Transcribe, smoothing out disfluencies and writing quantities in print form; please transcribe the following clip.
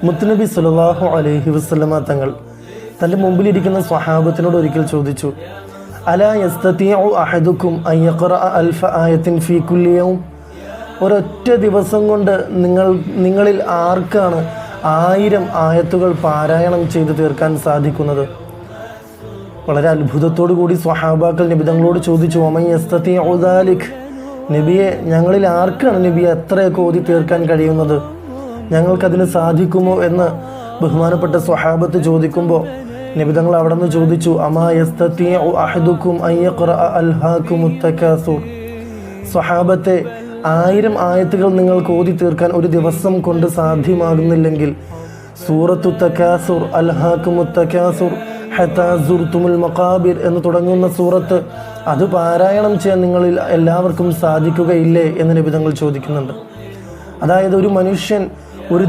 മുത്തുനബി സല്ലല്ലാഹു അലൈഹി വസല്ലമ തങ്ങൾ തൻ്റെ മുമ്പിലിരിക്കുന്ന സ്വഹാബത്തിനോട് ഒരിക്കൽ ചോദിച്ചു, അലാ യസ്തതിഉ അഹദുക്കും അൻ യഖറഅ അൽഫ ആയത്തിൻ ഫീ കുല്ലി യൗം. ഒരൊറ്റ ദിവസം കൊണ്ട് നിങ്ങളിൽ ആർക്കാണ് 1000 ആയത്തുകൾ പാരായണം ചെയ്തു തീർക്കാൻ സാധിക്കുന്നത്? വളരെ അത്ഭുതത്തോടു കൂടി സ്വഹാബാക്കൾ നബി തങ്ങളോട് ചോദിച്ചു, വമൻ യസ്തതിഉ ദാലിക്. നബിയെ, ഞങ്ങളിൽ ആർക്കാണ് നബിയെ എത്രയൊക്കെ ഓതി തീർക്കാൻ കഴിയുന്നത്? ഞങ്ങൾക്കതിന് സാധിക്കുമോ എന്ന് ബഹുമാനപ്പെട്ട സ്വഹാബത്ത് ചോദിക്കുമ്പോൾ നബി തങ്ങൾ അവിടെ നിന്ന് ചോദിച്ചു, അമാ യസ്തതിഉ അഹദുക്കും അൻ യഖറഅ അൽഹാകുമുത് തകാസുർ. സ്വഹാബത്തെ, 1000 ആയത്തുകൾ നിങ്ങൾക്ക് ഓതി തീർക്കാൻ ഒരു ദിവസം കൊണ്ട് സാധ്യമാകുന്നില്ലെങ്കിൽ സൂറത്തു തകാസുർ, അൽഹാകുമുത് തകാസുർ ഹത്താ സുർതുമുൽ മഖാബിർ എന്ന് തുടങ്ങുന്ന സൂറത്ത്, അത് പാരായണം ചെയ്യാൻ നിങ്ങളിൽ എല്ലാവർക്കും സാധിക്കുകയില്ലേ എന്ന് നബി തങ്ങൾ ചോദിക്കുന്നുണ്ട്. അതായത് ഒരു മനുഷ്യൻ ഒരു